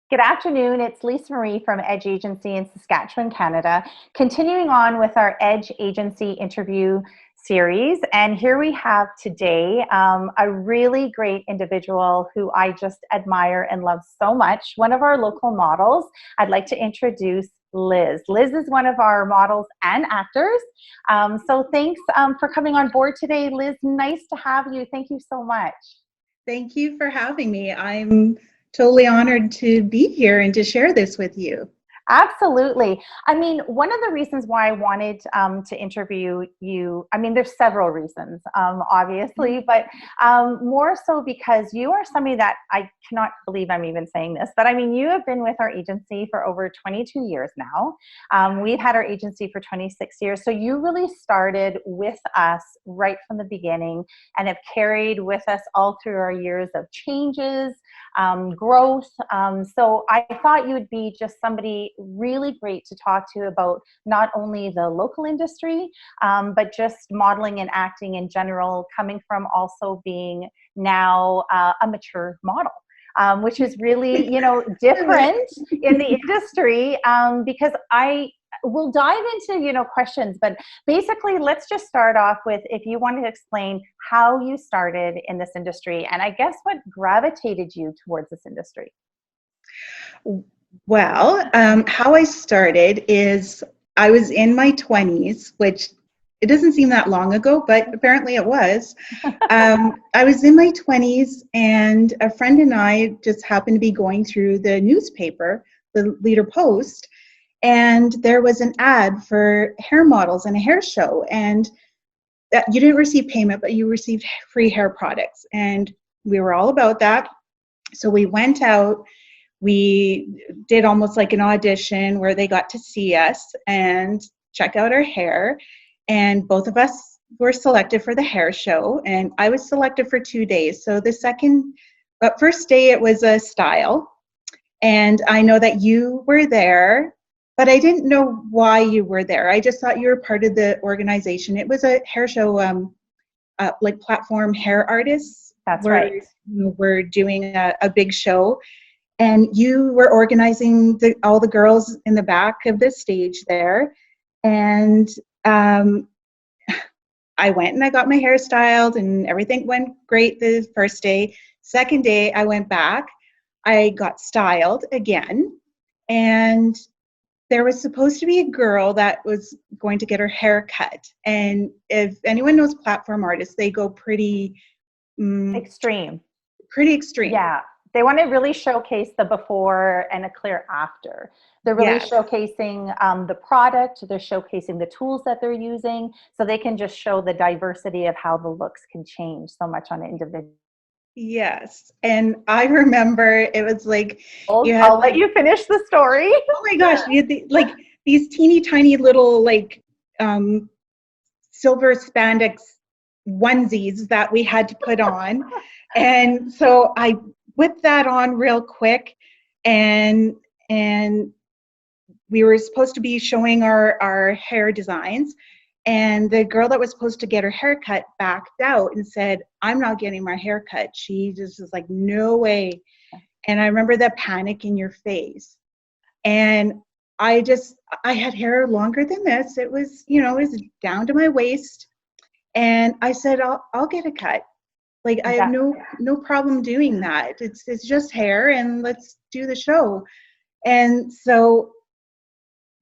Good afternoon. It's Lisa Marie from Edge Agency in Saskatchewan, Canada, continuing on with our Edge Agency interview series. And here we have today a really great individual who I just admire and love so much, one of our local models. I'd like to introduce Liz. Liz is one of our models and actors. So thanks for coming on board today, Liz. Nice to have you. Thank you so much. Thank you for having me. I'm totally honored to be here and to share this with you. Absolutely. I mean, one of the reasons why I wanted to interview you, I mean, there's several reasons, obviously, but more so because you are somebody that I cannot believe I'm even saying this, but I mean, you have been with our agency for over 22 years now. We've had our agency for 26 years. So you really started with us right from the beginning and have carried with us all through our years of changes, growth. So I thought you would be just somebody really great to talk to about not only the local industry, but just modeling and acting in general, coming from also being now a mature model. Which is really, different in the industry because we'll dive into, questions, but basically let's just start off with if you wanted to explain how you started in this industry and I guess what gravitated you towards this industry. Well, how I started is I was in my 20s, which it doesn't seem that long ago, but apparently it was. I was in my 20s and a friend and I just happened to be going through the newspaper, the Leader Post, and there was an ad for hair models and a hair show, and that you didn't receive payment, but you received free hair products, and we were all about that. So we went out, we did almost like an audition where they got to see us and check out our hair, and both of us were selected for the hair show, and I was selected for 2 days. So first day it was a style, and I know that you were there, but I didn't know why you were there. I just thought you were part of the organization. It was a hair show, like platform hair artists. That's right. We're doing a big show, and you were organizing all the girls in the back of the stage there. And I went and I got my hair styled and everything went great the first day. Second day, I went back. I got styled again, and there was supposed to be a girl that was going to get her hair cut. And if anyone knows platform artists, they go pretty extreme. Pretty extreme. Yeah. They want to really showcase the before and a clear after. They're really showcasing the product. They're showcasing the tools that they're using, so they can just show the diversity of how the looks can change so much on an individual. Yes. And I remember it was like, I'll let you finish the story. Oh my gosh, you had these teeny tiny little silver spandex onesies that we had to put on. And so I whipped that on real quick, and we were supposed to be showing our hair designs. And the girl that was supposed to get her hair cut backed out and said, "I'm not getting my hair cut." She just was like, "No way." And I remember the panic in your face. And I had hair longer than this. It was, it was down to my waist. And I said, I'll get a cut. Like, I have no problem doing that. It's just hair, and let's do the show. And so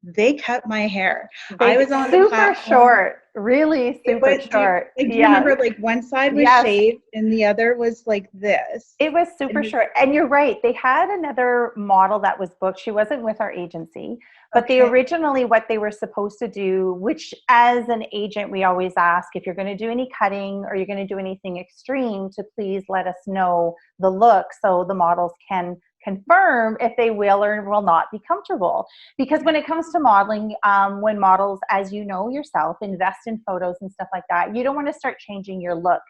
they cut my hair. I was on super short, really super short. Do you remember, like, one side was shaved and the other was like this? It was super short. And you're right. They had another model that was booked. She wasn't with our agency, but they originally, what they were supposed to do, which as an agent, we always ask if you're going to do any cutting or you're going to do anything extreme to please let us know the look so the models can confirm if they will or will not be comfortable. Because when it comes to modeling, when models, as you know yourself, invest in photos and stuff like that, you don't want to start changing your look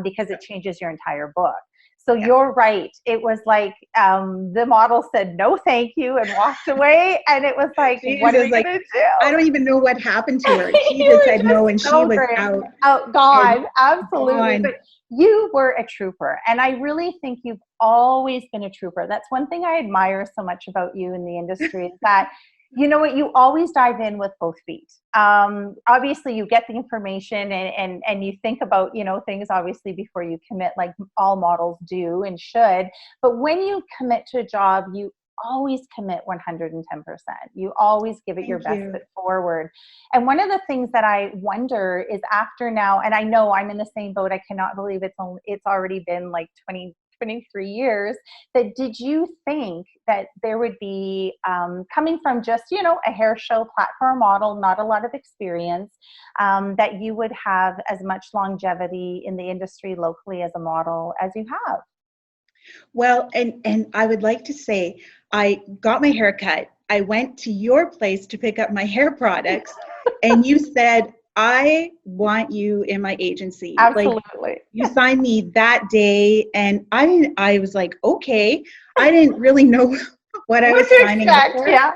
because it changes your entire book. So you're right. It was like the model said no thank you and walked away, and it was like, She what was are we just like, gonna I do? don't even know what happened to her. She You just were said no, just and she so was great. out Oh, and gone. Absolutely. gone. But you were a trooper. And I really think you've always been a trooper. That's one thing I admire so much about you in the industry, is that, you know what, you always dive in with both feet. Obviously, you get the information and you think about, you know, things obviously before you commit, like all models do and should. But when you commit to a job, you always commit 110%. You always give it your Thank best you. foot forward. And one of the things that I wonder is, after now, and I know I'm in the same boat, I cannot believe it's already been like 23 years, that did you think that there would be, coming from just, you know, a hair show platform model, not a lot of experience, that you would have as much longevity in the industry locally as a model as you have? Well, and I would like to say, I got my hair cut. I went to your place to pick up my hair products, and you said, I want you in my agency. Like, Absolutely. you signed me that day, and I was like, okay. I didn't really know what I What was to signing up expect, for. yeah.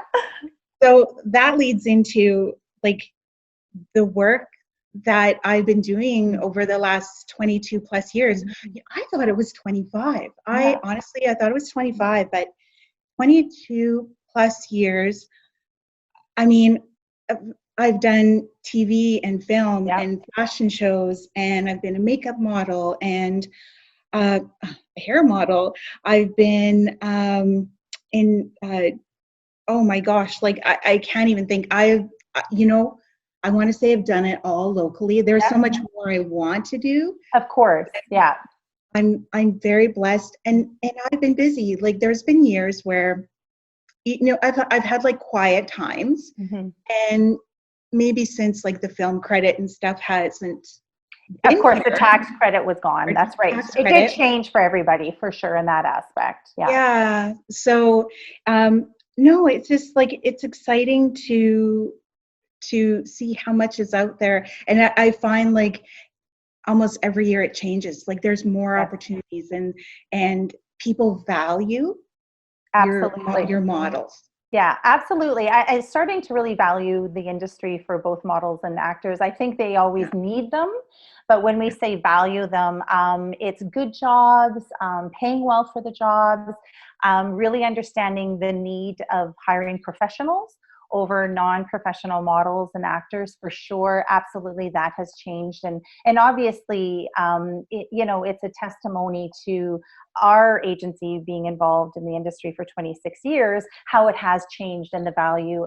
So that leads into like the work that I've been doing over the last 22 plus years. I thought it was 25. Yeah. I thought it was 25, but 22 plus years. I mean, I've done TV and film Yeah. and fashion shows, and I've been a makeup model and a hair model. I've been in oh my gosh, like I can't even think. You know, I want to say I've done it all locally. There's so much more I want to do. Of course. Yeah. I'm very blessed, and I've been busy. Like, there's been years where, you know, I've had like quiet times, Mhm. and maybe since like the film credit and stuff hasn't Of been course, the here, tax credit was gone. or That's right. tax It did credit. change for everybody, for sure, in that aspect. Yeah. Yeah. So, no, it's just like, it's exciting to see how much is out there. And I find like almost every year it changes. Like, there's more Yes. opportunities, and people value Absolutely. your models. Yeah, absolutely. I'm starting to really value the industry for both models and actors. I think they always Yeah. need them, but when we say value them, it's good jobs, paying well for the jobs, really understanding the need of hiring professionals over non-professional models and actors, for sure. Absolutely, that has changed, and obviously, you know, it's a testimony to our agency being involved in the industry for 26 years, how it has changed, and the value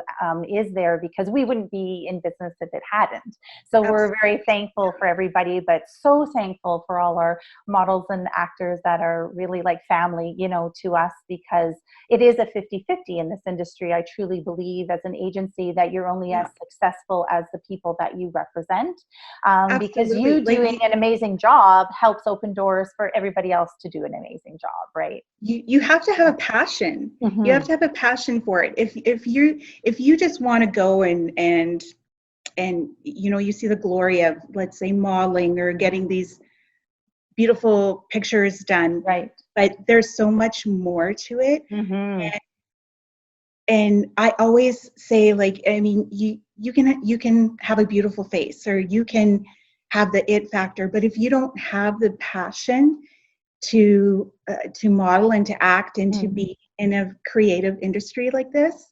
is there, because we wouldn't be in business if it hadn't. So we're very thankful for everybody, but so thankful for all our models and actors that are really like family, you know, to us, because it is a 50-50 in this industry. I truly believe, as an agency, that you're only as successful as the people that you represent, because Absolutely. you Like, doing an amazing job helps open doors for everybody else to do an amazing job, right? you have to have a passion. You have Mm-hmm. to have a passion for it. If you just want to go and you know, you see the glory of, let's say, modeling or getting these beautiful pictures done, Right. but there's so much more to it. Mm-hmm. And I always say, like, I mean, you can have a beautiful face, or you can have the it factor, but if you don't have the passion to model and to act and to Mm-hmm. be in a creative industry like this,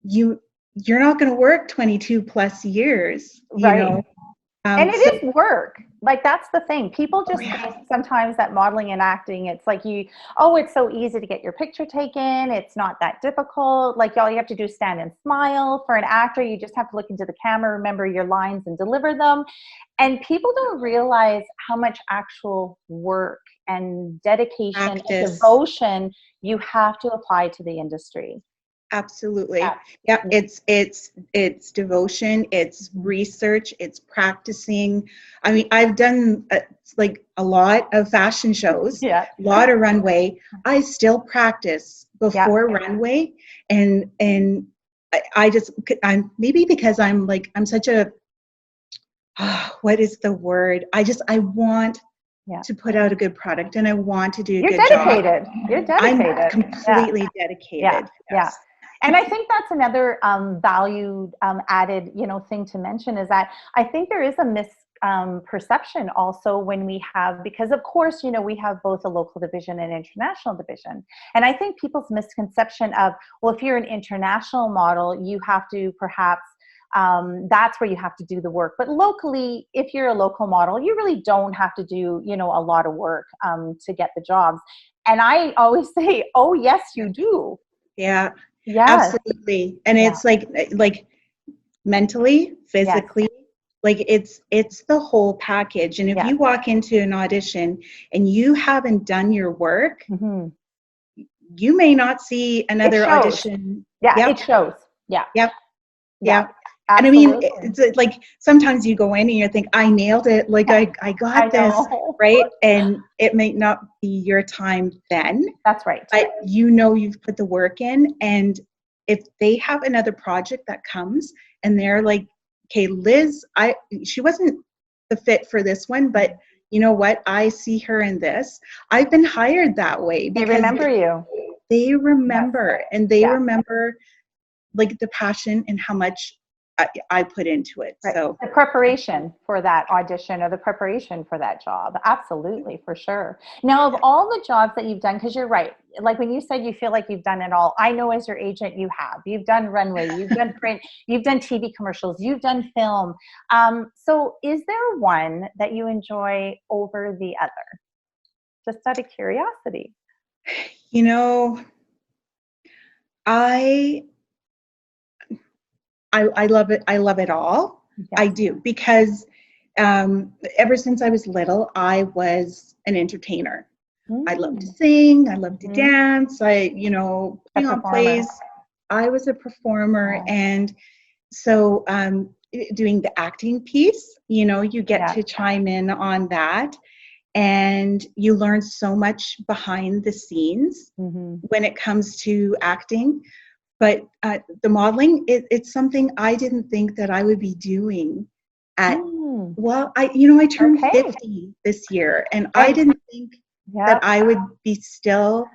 you're not going to work 22 plus years, you Right. know. And it So, is work. Like, that's the thing. People oh just yeah, think sometimes that modeling and acting, it's like oh, it's so easy to get your picture taken. It's not that difficult. Like, all you have to do is stand and smile. For an actor, you just have to look into the camera, remember your lines, and deliver them. And people don't realize how much actual work and dedication and practice. devotion you have to apply to the industry. Absolutely. Yeah, Absolutely. it's devotion, it's research, it's practicing. I mean, I've done like a lot of fashion shows, Yeah. a lot of runway. I still practice Yeah. before runway, and I just, I'm maybe because I'm such a what is the word? I want to put out a good product, and I want to do a You're good job. dedicated. You're I'm dedicated. completely dedicated. Yeah. Yes. And I think that's another valued added, thing to mention is that I think there is a misperception also when we have, because of course, we have both a local division and international division. And I think people's misconception of, well, if you're an international model, you have to perhaps that's where you have to do the work. But locally, if you're a local model, you really don't have to do, a lot of work to get the jobs. And I always say, oh, yes, you do. Yeah, Yes. absolutely. And it's like mentally, physically, like it's the whole package. And if you walk into an audition and you haven't done your work, you may not see another audition. Yeah, it shows. Yeah. Yeah. And I Absolutely. mean, it's like sometimes you go in and you think, I nailed it. Like I got this, right? And it may not be your time then. That's right. But you've put the work in. And if they have another project that comes and they're like, okay, Liz, she wasn't the fit for this one, but you know what? I see her in this. I've been hired that way. They remember you. They remember, and they remember like the passion and how much I put into it. Right. So the preparation for that audition or the preparation for that job. Absolutely, for sure. Now, of all the jobs that you've done, because you're right, like when you said you feel like you've done it all, I know as your agent you have. You've done runway, you've done print, you've done TV commercials, you've done film. So is there one that you enjoy over the other? Just out of curiosity. I love it. I love it all. Yes. I do, because ever since I was little, I was an entertainer. I love to sing. I love to dance. Put on plays. I was a performer. And so doing the acting piece, you get to chime in on that. And you learn so much behind the scenes when it comes to acting. But the modeling, it's something I didn't think that I would be doing I turned 50 this year, and I didn't think that I would be still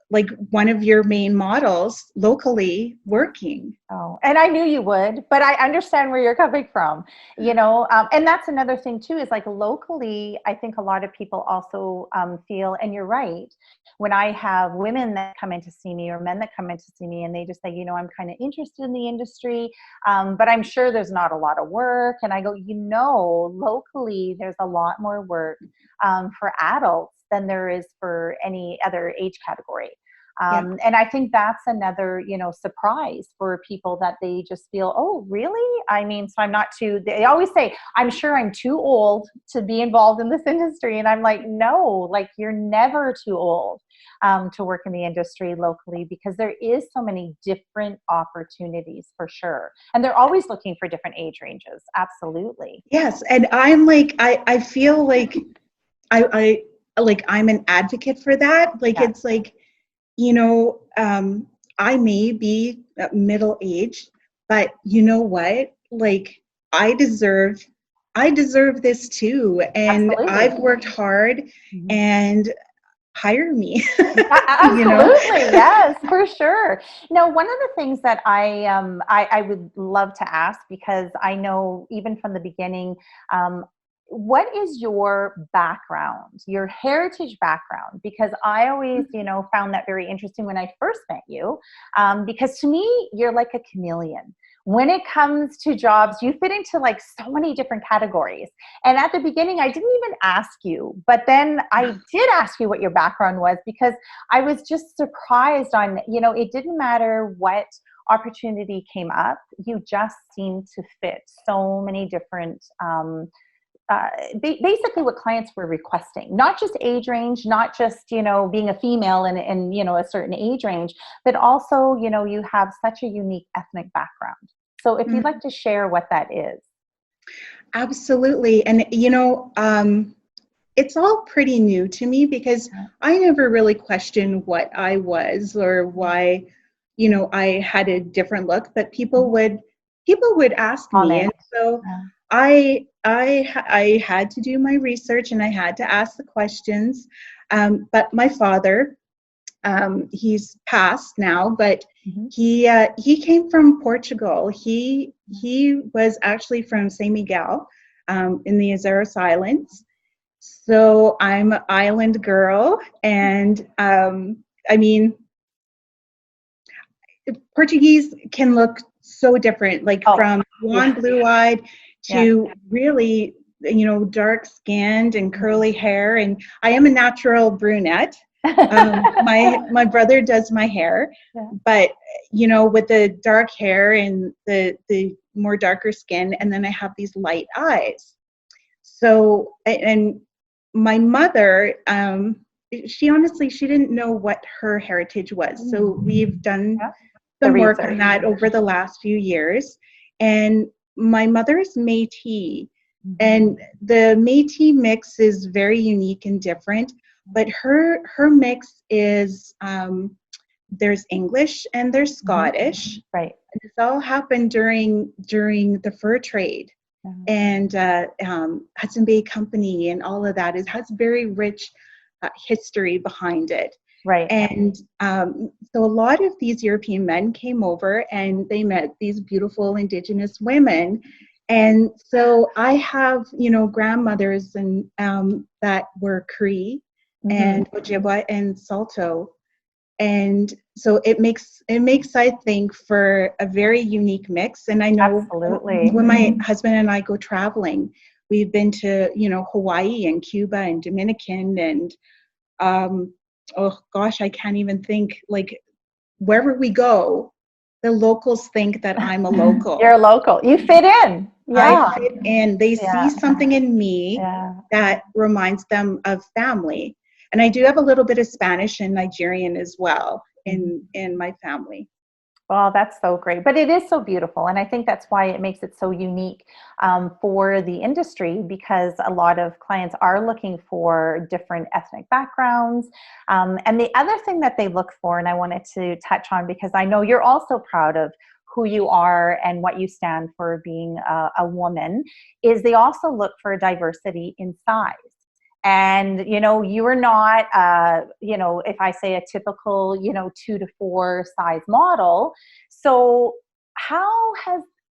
like one of your main models locally working. Oh, and I knew you would, but I understand where you're coming from, and that's another thing too, is like locally, I think a lot of people also feel, and you're right, when I have women that come in to see me or men that come in to see me and they just say, I'm kind of interested in the industry, but I'm sure there's not a lot of work. And I go, locally, there's a lot more work for adults than there is for any other age category. And I think that's another, surprise for people, that they just feel, oh, really? I mean, so I'm not they always say, I'm sure I'm too old to be involved in this industry. And I'm like, no, like you're never too old to work in the industry locally, because there is so many different opportunities for sure. And they're always looking for different age ranges. Absolutely. Yes. And I'm like, I feel like I'm an advocate for that. Like, it's like, I may be middle-aged, but you know what? Like, I deserve this too. And absolutely. I've worked hard, and hire me. Absolutely. Yes, for sure. Now, one of the things that I would love to ask, because I know even from the beginning, what is your background, your heritage background? Because I always, found that very interesting when I first met you, because to me, you're like a chameleon. When it comes to jobs, you fit into like so many different categories. And at the beginning, I didn't even ask you, but then I did ask you what your background was, because I was just surprised on, it didn't matter what opportunity came up, you just seemed to fit so many different basically what clients were requesting, not just age range, not just, being a female and a certain age range, but also, you have such a unique ethnic background. So if you'd like to share what that is. Absolutely. And, it's all pretty new to me, because I never really questioned what I was or why, I had a different look, but people would ask me. And so I had to do my research and I had to ask the questions. But my father, he's passed now, but Mm-hmm. he came from Portugal. He was actually from San Miguel, in the Azores Islands. So I'm an island girl, and I mean, Portuguese can look so different, like Oh, from blonde, yeah, blue-eyed yeah. to really, dark-skinned and curly hair. And I am a natural brunette. My brother does my hair, Yeah. but with the dark hair and the more darker skin, and then I have these light eyes. So, and my mother, she didn't know what her heritage was. So we've done Yeah. The some work on research. that over the last few years. And my mother is Métis, and the Métis mix is very unique and different. But her mix is, there's English and there's Scottish. Right. And this all happened during the fur trade. Yeah. And Hudson Bay Company and all of that. It has very rich history behind it. Right. And so a lot of these European men came over and they met these beautiful Indigenous women. And so I have, grandmothers and that were Cree and Ojibwa and Saulteaux. And so it makes, I think, for a very unique mix. And I know Absolutely. when my husband and I go traveling, we've been to, Hawaii and Cuba and Dominican and, oh gosh, I can't even think, like wherever we go, the locals think that I'm a local. You're local. You fit in. Yeah. I fit in. They see something in me Yeah. that reminds them of family. And I do have a little bit of Spanish and Nigerian as well in my family. Well, that's so great. But it is so beautiful. And I think that's why it makes it so unique for the industry, because a lot of clients are looking for different ethnic backgrounds. And the other thing that they look for, and I wanted to touch on, because I know you're also proud of who you are and what you stand for being a woman, is they also look for diversity in size. And, you are not, if I say a typical, 2 to 4 size model. So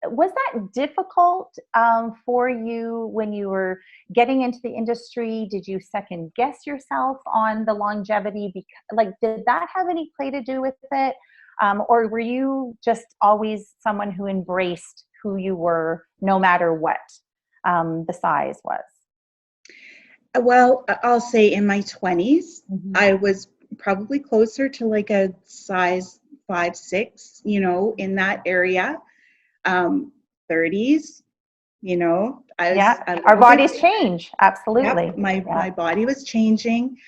was that difficult for you when you were getting into the industry? Did you second guess yourself on the longevity? Did that have any play to do with it? Or were you just always someone who embraced who you were, no matter what the size was? Well, I'll say in my 20s, I was probably closer to like a size 5'6", in that area. 30s, Our bodies change. Absolutely. Yep, my body was changing.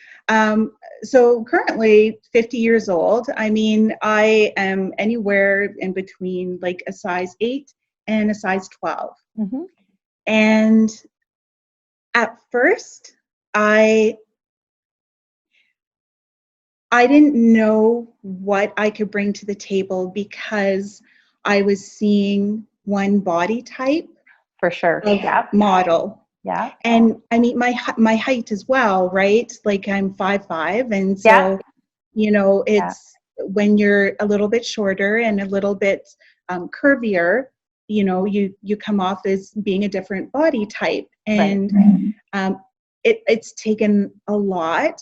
So currently 50 years old. I mean, I am anywhere in between like a size 8 and a size 12. And at first, I didn't know what I could bring to the table because I was seeing one body type for sure model. Yeah. And I mean, my height as well, right? Like I'm 5'5", and so it's when you're a little bit shorter and a little bit curvier, you come off as being a different body type. And it's taken a lot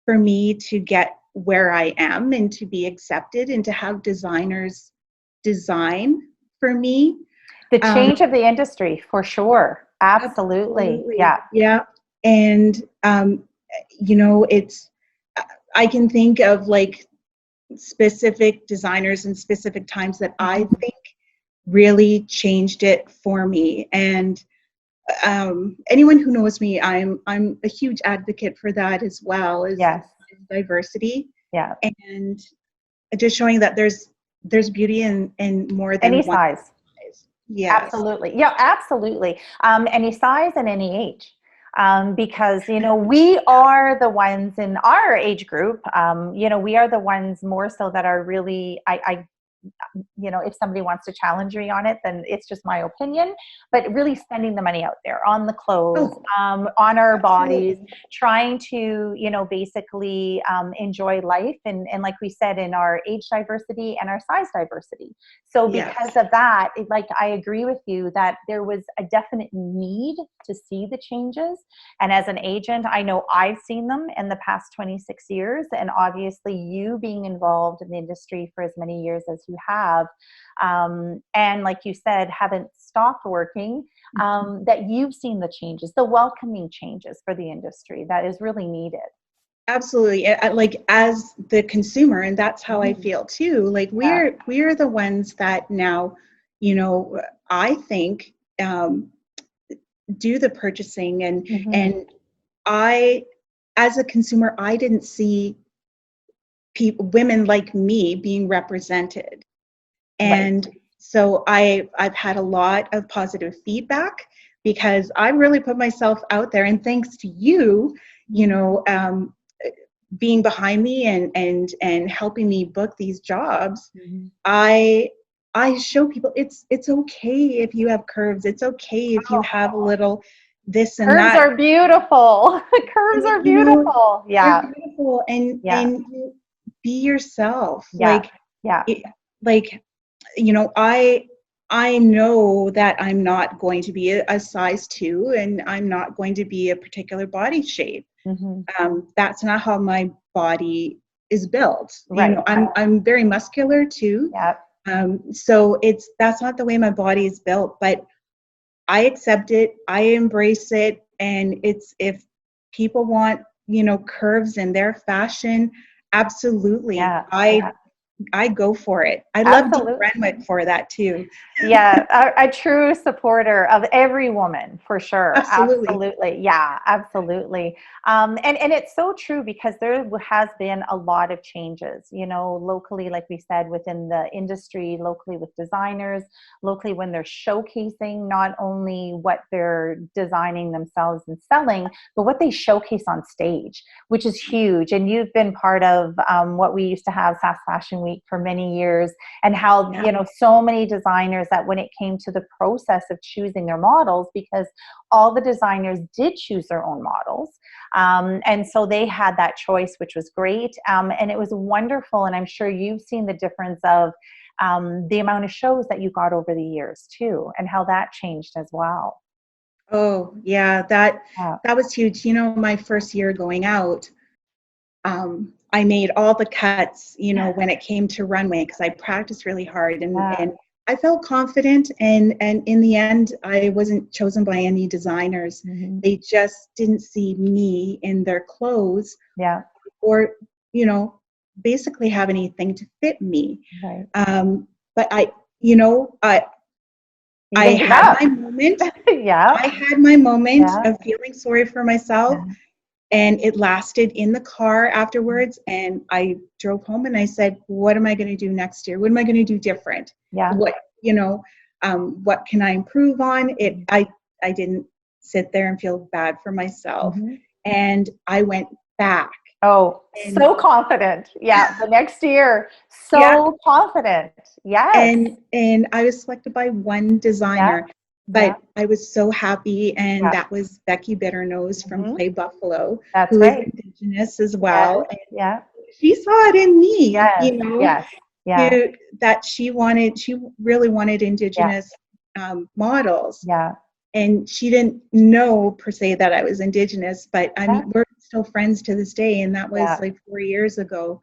for me to get where I am and to be accepted and to have designers design for me. The change of the industry, for sure. Absolutely. Yeah. And, I can think of like specific designers and specific times that I think really changed it for me. And anyone who knows me, I'm a huge advocate for that as well, as diversity. Yeah. And just showing that there's beauty in more than any one size. Yes. Absolutely. Yeah, absolutely. Any size and any age. Because, we are the ones in our age group, we are the ones more so that are really, I if somebody wants to challenge me on it, then it's just my opinion, but really spending the money out there on the clothes, on our bodies, trying to, basically enjoy life. And like we said, in our age diversity and our size diversity. So because of that, I agree with you that there was a definite need to see the changes. And as an agent, I know I've seen them in the past 26 years. And obviously you being involved in the industry for as many years as you have, and like you said, haven't stopped working, that you've seen the changes, the welcoming changes for the industry that is really needed. Absolutely. Like as the consumer, and that's how I feel too. Like we're the ones that now, I think, do the purchasing, and I, as a consumer, I didn't see women like me being represented. And so I've had a lot of positive feedback because I really put myself out there, and thanks to you, being behind me and helping me book these jobs, I show people it's okay if you have curves. It's okay if you have a little this and curves that. Curves are beautiful. Curves are beautiful. They're beautiful, and you be yourself. I know that I'm not going to be a size 2, and I'm not going to be a particular body shape. That's not how my body is built. I'm very muscular too. So that's not the way my body is built, but I accept it. I embrace it. And if people want, curves in their fashion, absolutely. I go for it. I love Deep Renwick for that too. A true supporter of every woman, for sure. Absolutely. Yeah, absolutely. And it's so true because there has been a lot of changes, locally, like we said, within the industry, locally with designers, locally when they're showcasing not only what they're designing themselves and selling, but what they showcase on stage, which is huge. And you've been part of what we used to have, SAS Fashion Week, for many years, and how so many designers that when it came to the process of choosing their models, because all the designers did choose their own models, and so they had that choice, which was great, and it was wonderful. And I'm sure you've seen the difference of the amount of shows that you got over the years too, and how that changed as well. Oh yeah, that was huge. My first year going out, I made all the cuts, when it came to runway, because I practiced really hard, and I felt confident. And in the end, I wasn't chosen by any designers. They just didn't see me in their clothes, or basically have anything to fit me. But I had my moment. I had my moment of feeling sorry for myself. And it lasted in the car afterwards. And I drove home and I said, what am I going to do next year? What am I going to do different? What can I improve on? I didn't sit there and feel bad for myself. And I went back. Oh, so confident. The next year, so confident. Yes. And I was selected by one designer. But I was so happy, and that was Becky Bitternose from Play Buffalo, who is Indigenous as well. And she saw it in me, that she really wanted Indigenous models. And she didn't know per se that I was Indigenous, but I mean, we're still friends to this day, and that was like 4 years ago.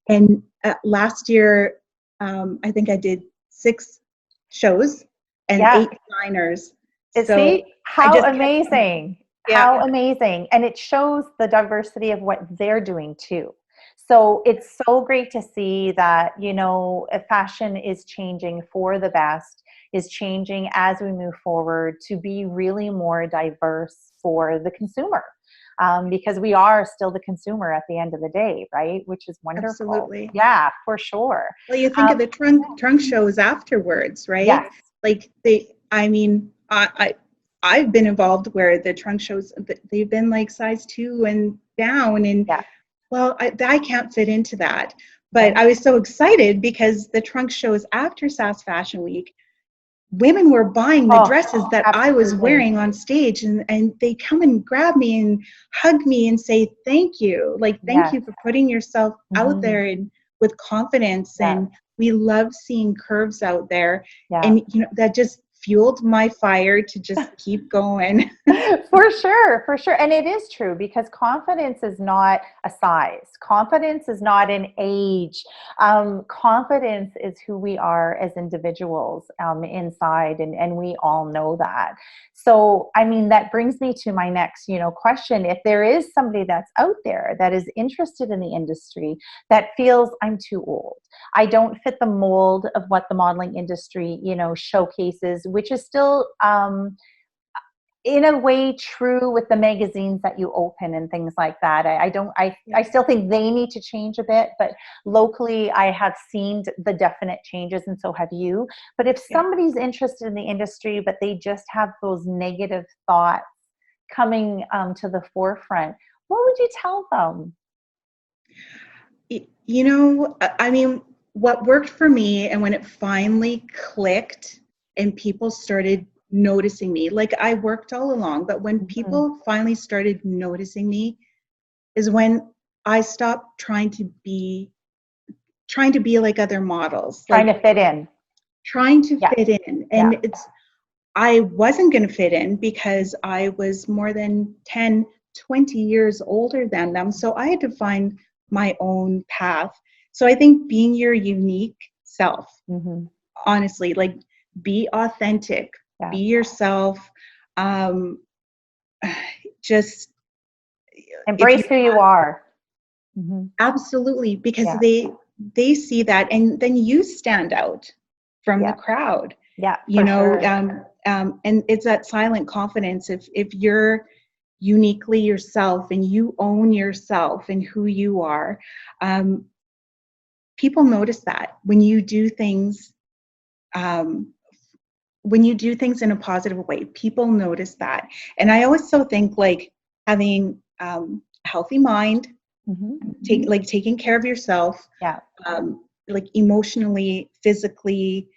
And last year, I think I did 6 shows and 8 designers. See how amazing. How amazing. And it shows the diversity of what they're doing too. So it's so great to see that, fashion is changing for the best, is changing as we move forward to be really more diverse for the consumer. Because we are still the consumer at the end of the day, right? Which is wonderful. Absolutely. Yeah, for sure. Well, you think of the trunk shows afterwards, right? Yes. Like I've been involved where the trunk shows, they've been like size 2 and down, and well, I can't fit into that. But I was so excited because the trunk shows after SAS Fashion Week, women were buying the dresses that I was wearing on stage, and they come and grab me and hug me and say, thank you. Like, thank you for putting yourself out there and with confidence. And we love seeing curves out there. And, you know, that just fueled my fire to just keep going. For sure, for sure. And it is true, because confidence is not a size. Confidence is not an age. Confidence is who we are as individuals inside, and we all know that. So, I mean, that brings me to my next, question. If there is somebody that's out there that is interested in the industry, that feels I'm too old, I don't fit the mold of what the modeling industry, showcases, which is still, in a way, true with the magazines that you open and things like that. I still think they need to change a bit, but locally I have seen the definite changes, and so have you. But if somebody's interested in the industry, but they just have those negative thoughts coming to the forefront, what would you tell them? I mean, what worked for me, and when it finally clicked and people started noticing me, like, I worked all along, but when people finally started noticing me is when I stopped trying to be like other models, Trying to fit in. And I wasn't going to fit in because I was more than 10, 20 years older than them. So I had to find my own path. So I think being your unique self, honestly, like, be authentic, be yourself, just embrace who you are. Absolutely, because they see that, and then you stand out from the crowd. Sure. And it's that silent confidence. If you're uniquely yourself and you own yourself and who you are, people notice that when you do things. When you do things in a positive way, people notice that. And I also think, like, having a healthy mind, taking care of yourself, like emotionally, physically,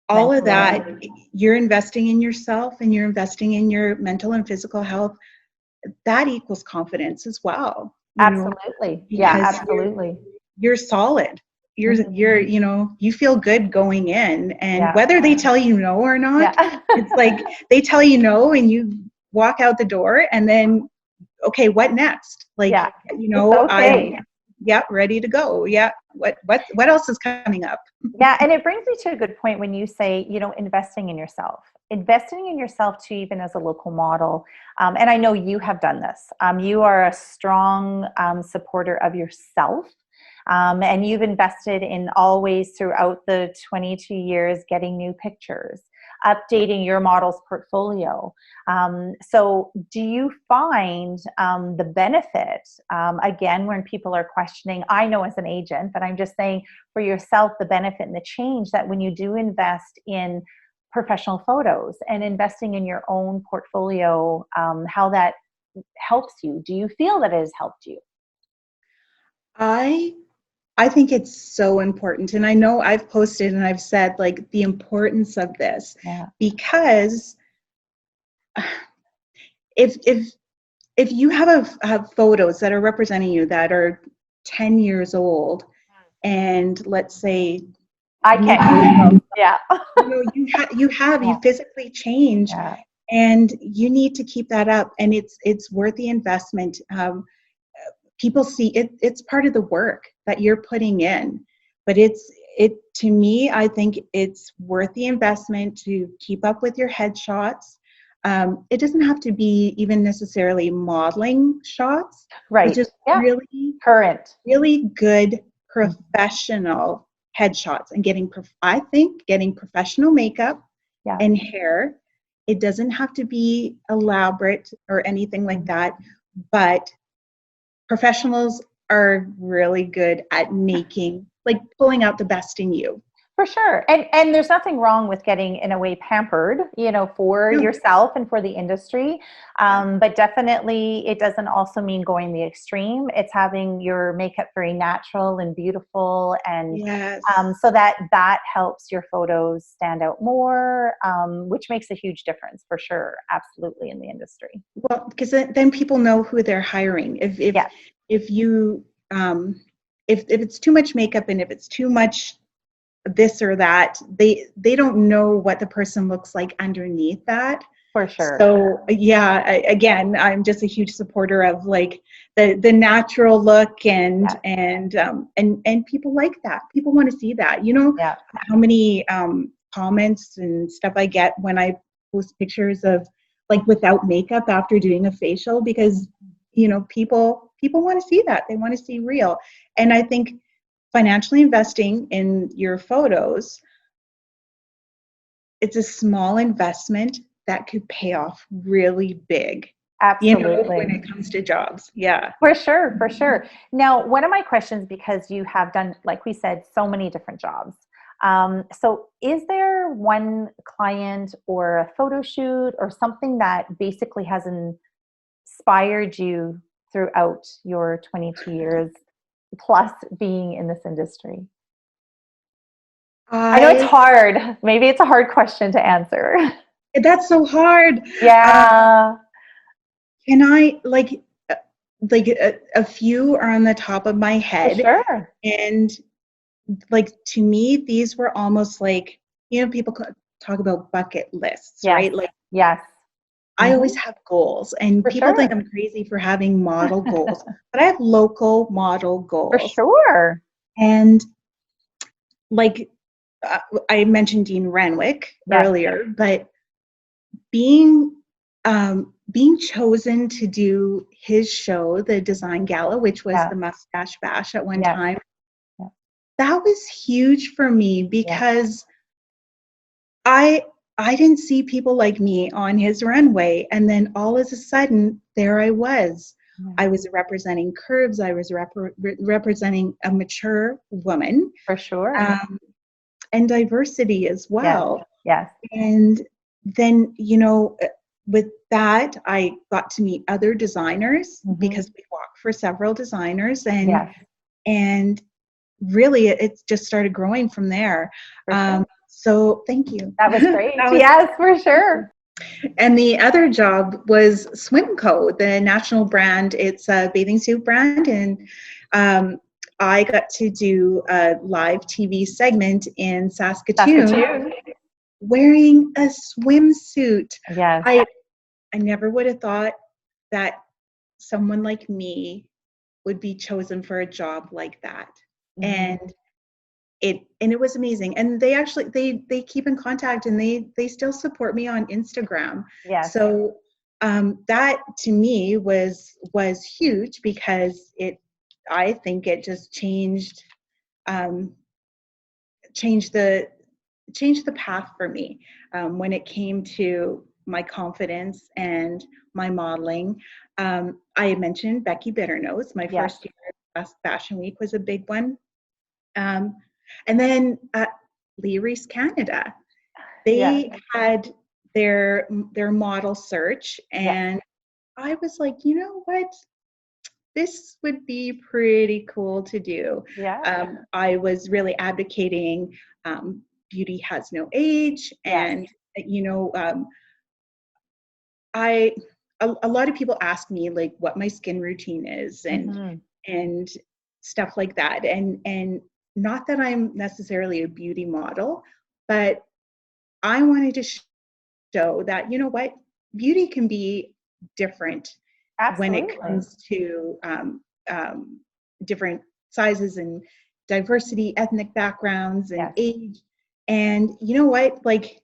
all of that, you're investing in yourself and you're investing in your mental and physical health. That equals confidence as well. Absolutely. Absolutely. You're solid. You're you feel good going in, and whether they tell you no or not, it's like they tell you no and you walk out the door, and then, okay, what next? Like, okay. Ready to go. What else is coming up? And it brings me to a good point when you say, investing in yourself too, even as a local model. And I know you have done this. You are a strong supporter of yourself. And you've invested in always throughout the 22 years getting new pictures, updating your model's portfolio. So do you find the benefit, again, when people are questioning, I know as an agent, but I'm just saying for yourself, the benefit and the change that when you do invest in professional photos and investing in your own portfolio, how that helps you? Do you feel that it has helped you? I think it's so important. And I know I've posted and I've said, like, the importance of this, because if you have photos that are representing you that are 10 years old, and let's say I can't, you physically changed, and you need to keep that up, and it's worth the investment. People see it, it's part of the work that you're putting in, but to me, I think it's worth the investment to keep up with your headshots. It doesn't have to be even necessarily modeling shots, right? Just really current, really good professional headshots, and getting professional makeup and hair. It doesn't have to be elaborate or anything like that, but professionals are really good at pulling out the best in you. For sure. And there's nothing wrong with getting, in a way, pampered, for No. yourself and for the industry. Yeah. But definitely it doesn't also mean going the extreme. It's having your makeup very natural and beautiful, and Yes. so that helps your photos stand out more, which makes a huge difference for sure. Absolutely, in the industry. Well, because then people know who they're hiring. Yeah, If you if it's too much makeup and if it's too much this or that, they don't know what the person looks like underneath that. for sure. So yeah, again, I'm just a huge supporter of like the natural look, and Yeah. and people like that. People want to see that. You know Yeah. how many comments and stuff I get when I post pictures of like without makeup after doing a facial, because people want to see that. They want to see real. And I think financially investing in your photos, it's a small investment that could pay off really big, when Absolutely. it comes to jobs. Yeah. For sure, for sure. Now, one of my questions, because you have done, like we said, so many different jobs. So is there one client or a photo shoot or something that basically has inspired you throughout your 22 years plus being in this industry? I know it's I hard. Maybe it's a hard question to answer. That's so hard. Uh, Yeah, can I like a few are on the top of my for head, sure. and like to me these were almost like, people talk about bucket lists, Yes, right? Like yes. I always Mhm. have goals, and For people think sure. I'm crazy for having model goals, but I have local model For goals. sure. And like I mentioned Dean Renwick Yes, earlier, but being being chosen to do his show, the Design Gala, which was yeah, the Mustache Bash at one yes, time, yeah, that was huge for me yeah, because I I didn't see people like me on his runway, and then all of a sudden there I was. yeah. I was representing curves. I was representing a mature woman, For sure. um, and diversity as Yes, well. yes. And then, with that, I got to meet other designers Mhm. because we walked for several designers, and Yes, and really it just started growing from there. for sure. So thank you. That was great. That was, Yes, for sure. and the other job was Swimco, the national brand. It's a bathing suit brand, and um, I got to do a live TV segment in Saskatoon Saskatoon. wearing a swimsuit. Yes. I never would have thought that someone like me would be chosen for a job like that. Mhm. And it was amazing. And they actually they keep in contact, and they still support me on Instagram. Yes, So that to me was huge, because I think it just um, changed the changed the path for me, when it came to my confidence and my modeling. I had mentioned Becky Bitternose. My yes, first year at Fashion Week was a big one. Um, and then Lee Reese Canada, yes, they had their model search, yes, and I was like, you know what? This would be pretty cool to do. yes, I was really advocating um, beauty has no age, yes. and you know, I a lot of people ask me like what my skin routine is, Mhm. and stuff like that, and not that I'm necessarily a beauty model, but I wanted to show that, you know what, beauty can be different when it Absolutely. comes to um, different sizes and diversity, ethnic backgrounds, and Yes. age. And you know what? Like,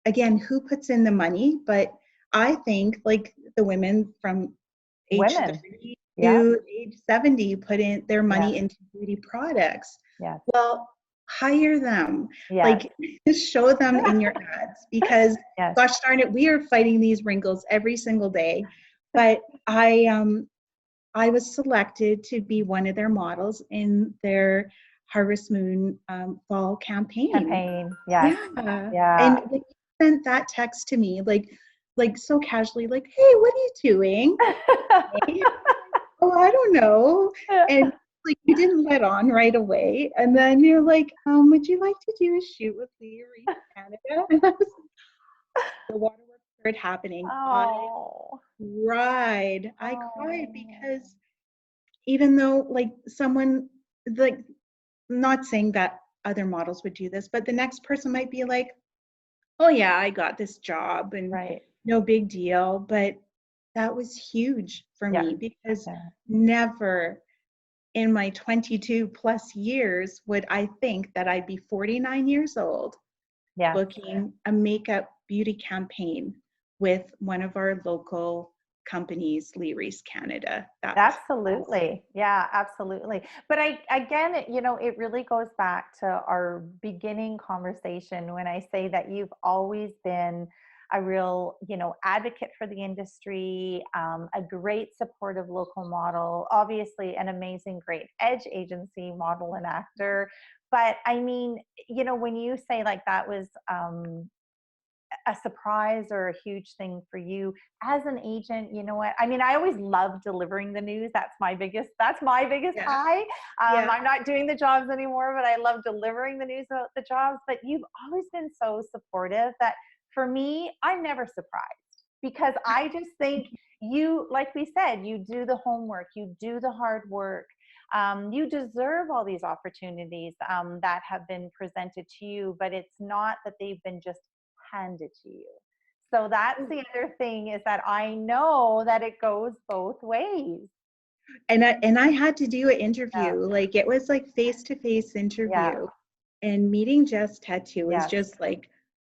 again, who puts in the money? But I think like the women from age Women. 30 Yeah. to age 70 put in their Yes. money into beauty products. Yes. Well, hire them. Yes. Like, just show them in your ads, because Yes. gosh darn it, we are fighting these wrinkles every single day. But I was selected to be one of their models in their Harvest Moon fall campaign. Campaign. Yes. Yeah. Yeah. And like he sent that text to me like so casually, like, hey, what are you doing? Hey, oh, I don't know. And like you didn't let on right away. And then you're like, would you like to do a shoot with Leah Reese Canada? And I was the waterworks started happening. Oh. I cried Oh. because even though like someone like not saying that other models would do this, but the next person might be like, oh yeah, I got this job and Right. no big deal. But that was huge for Yeah. me because Yeah. never in my 22 plus years would I think that I'd be 49 years old Yeah. booking a makeup beauty campaign with one of our local companies, Lee Reese Canada. That's Absolutely. Yeah, absolutely. But again, it really goes back to our beginning conversation when I say that you've always been a real, advocate for the industry, a great supportive local model, obviously an amazing, great edge agency model and actor. But I mean, when you say like that was, a surprise or a huge thing for you as an agent, you know what I mean, I always love delivering the news. That's my biggest yeah, high. yeah. I'm not doing the jobs anymore, but I love delivering the news about the jobs. But you've always been so supportive that for me, I'm never surprised, because I just think you, like we said, you do the homework, you do the hard work. You deserve all these opportunities that have been presented to you, but it's not that they've been just handed to you. So that's the other thing, is that I know that it goes both ways. And I had to do an Yeah. interview. Like it was like face-to-face Yeah. interview. And meeting Jess Tattoo was Yes. just like,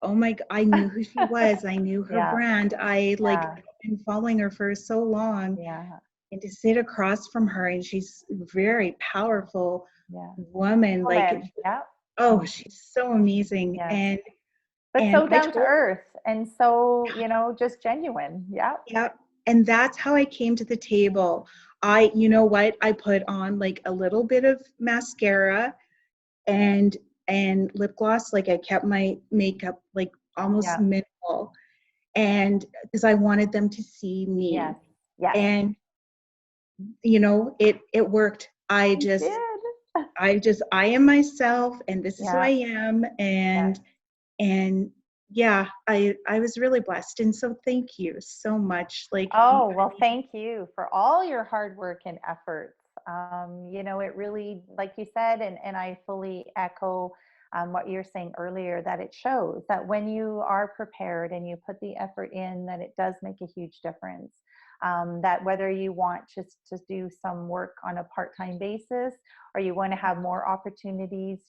oh my, I knew who she was. I knew her Yeah. brand. I like Yeah. been following her for so long. Yeah. And to sit across from her, and she's a very powerful Yeah. woman. Like, Woman. Yeah. oh, she's so amazing. Yes. But And so I down to told, earth and so, just genuine. Yeah. yeah, and that's how I came to the table. You know what? I put on like a little bit of mascara and lip gloss. Like I kept my makeup like almost Yeah. minimal, and because I wanted them to see Yes. me. Yes. And it worked. You did. I am myself, and this is who I Yeah. am. Yeah. And yeah, I was really blessed, and so thank you so much. Like, Oh, well, thank you for all your hard work and efforts. It really, like you said, and I fully echo what you're saying earlier, that it shows that when you are prepared and you put the effort in, that it does make a huge difference. That whether you want just to do some work on a part-time basis, or you want to have more opportunities,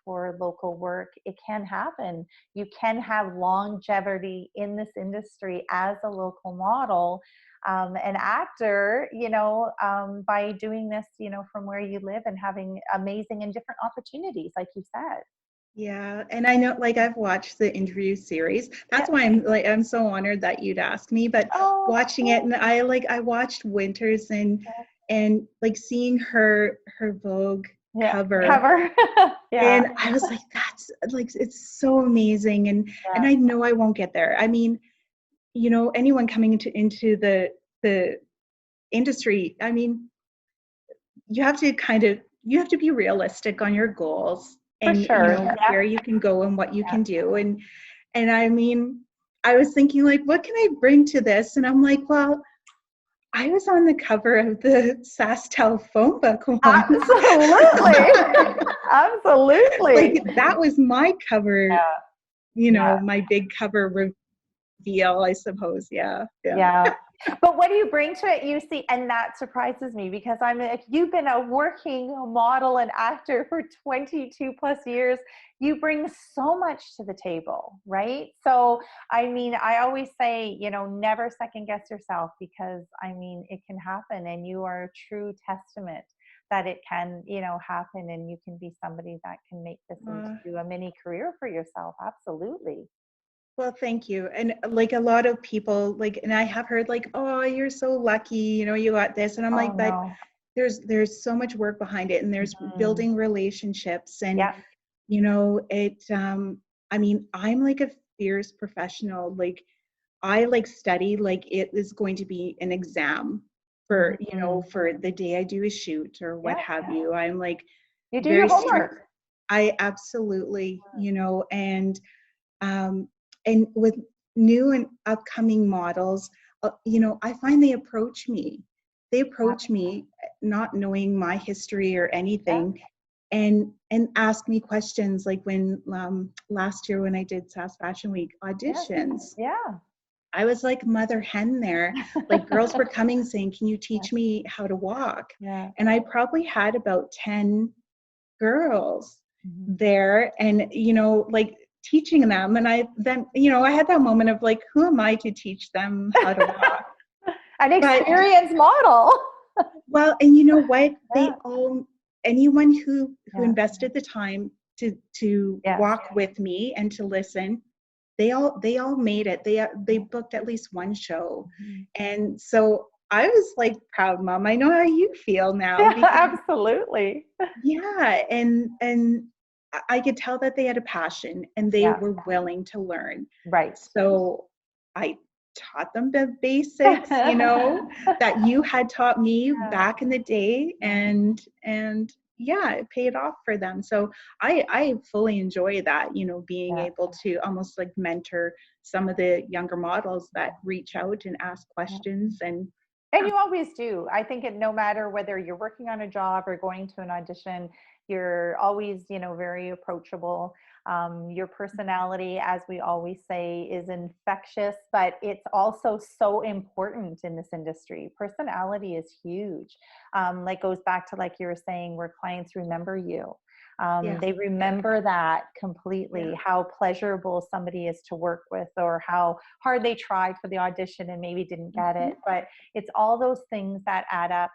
for local work, it can happen. You can have longevity in this industry as a local model, an actor, by doing this, from where you live and having amazing and different opportunities, like you said. yeah, and I know, like, I've watched the interview series. Yeah. That's why I'm so honored that you'd ask me. But Oh, watching it, and I watched Winters, and like seeing her Vogue yeah. cover, Cover. Yeah. and I was like, that's like, it's so amazing. And Yeah. I know I won't get there. I mean, anyone coming into the industry, I mean, you have to be realistic on your goals, For and sure. Yeah. where you can go and what you Yeah. can do. And I mean, I was thinking, like, what can I bring to this? And I'm like, well, I was on the cover of the Sastel phone book once. Absolutely. Absolutely. Like that was my cover, Yeah. my big cover reveal, I suppose. Yeah, yeah. Yeah. But what do you bring to it, you see? And that surprises me, because I'm like, you've been a working model and actor for 22 plus years. You bring so much to the table, right? So, I mean, I always say, never second guess yourself, because I mean, it can happen, and you are a true testament that it can, happen, and you can be somebody that can make this Uh, into a mini career for yourself. Absolutely. Well, thank you. And like a lot of people, like, and I have heard like, oh, you're so lucky, you got this. And I'm Oh, like, but no. there's so much work behind it, and there's Mhm. building relationships, and Yeah. I mean, I'm like a fierce professional. Like, I like study like it is going to be an exam for, Mhm. for the day I do a shoot or what Yeah. have you. I'm like You do your very strict. homework. I absolutely, um, and with new and upcoming models, I find they approach me. They Yeah. approach me not knowing my history or Yeah. anything, and ask me questions, like when last year when I did SAS Fashion Week Yeah. auditions. Yeah. I was like mother hen there. Like, girls were coming saying, "Can you Yeah. teach me how to walk?" Yeah. And I probably had about 10 girls Mhm. there, and like teaching them. And I then, I had that moment of like, who am I to teach them how to walk? An But experienced model. well, and you know what? Yeah. Anyone who Yeah. invested the time to Yeah. walk with me and to listen, they all made it. They booked at least one show. Mhm. And so I was like, proud mom. I know how you feel now, Yeah, because absolutely. yeah, and I could tell that they had a passion and they Yeah. were willing to learn. Right. So I taught them the basics, that you had taught me Yeah. back in the day, Yeah. and yeah, it paid off for them. So I fully enjoy that, being Yeah. able to almost like mentor some of the younger models that reach out and ask Yeah. questions. And And you always do. I think it, no matter whether you're working on a job or going to an audition, you're always, very approachable. Your personality, as we always say, is infectious, but it's also so important in this industry. Personality is huge. Like, goes back to, like you were saying, where clients remember you. yeah, They remember that yeah, completely, how pleasurable somebody is to work with, or how hard they tried for the audition and maybe didn't get mhm, it. But it's all those things that add up,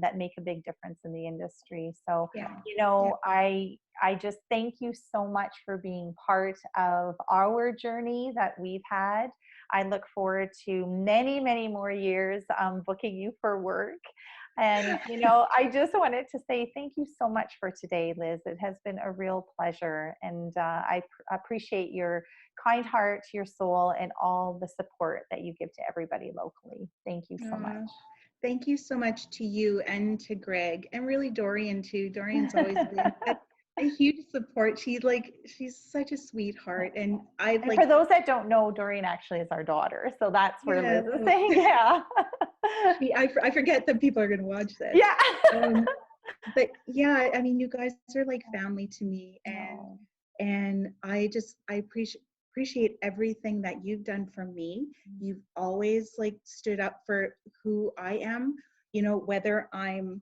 that make a big difference in the industry. So, yeah, yeah. I just thank you so much for being part of our journey that we've had. I look forward to many, many more years, booking you for work. And, I just wanted to say thank you so much for today, Liz. It has been a real pleasure. And I appreciate your kind heart, your soul, and all the support that you give to everybody locally. Thank you so much. Thank you so much to you and to Greg, and really Dorian too. Dorian's always been a huge support. She's such a sweetheart, and I've And for like, those that don't know, Doreen actually is our daughter. So that's where yeah. Liz is So saying, yeah. I forget that people are going to watch this. Yeah. Um, but yeah, I mean, you guys are like family to me, No. and I appreciate everything that you've done for me. You've always like stood up for who I am, whether I'm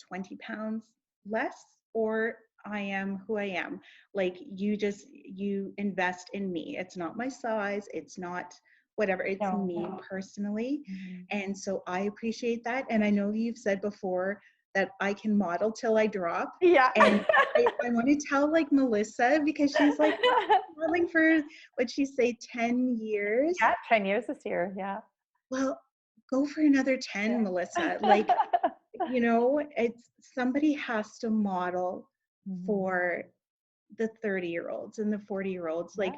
20 pounds less or I am who I am. Like, you invest in me. It's not my size, it's not whatever, it's No. me personally. Mhm. And so I appreciate that. And I know you've said before that I can model till I drop. Yeah. And I want to tell like Melissa, because she's like modeling for, what'd she say, 10 years. Yeah, 10 years this year. Yeah. Well, go for another 10, Melissa. Like, it's somebody has to model Mhm. for the 30-year-olds and the 40-year-olds, Yeah. like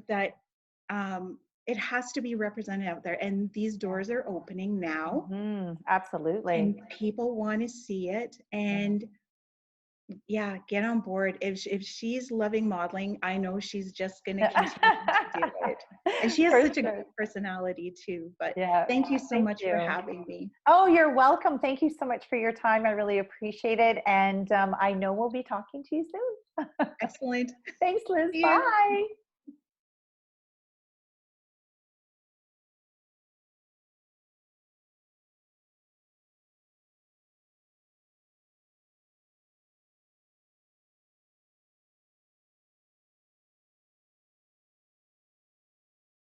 that it has to be represented out there, and these doors are opening now, Absolutely. and people want to see it. Yeah. And yeah, get on board. If she's loving modeling, I know she's just going to continue to do it. And she has For such a sure. great personality too. But Yeah. thank you so Thank much for you. having me. Oh, you're welcome. Thank you so much for your time. I really appreciate it. And I know we'll be talking to you soon. Excellent. Thanks, Liz. See you. Bye.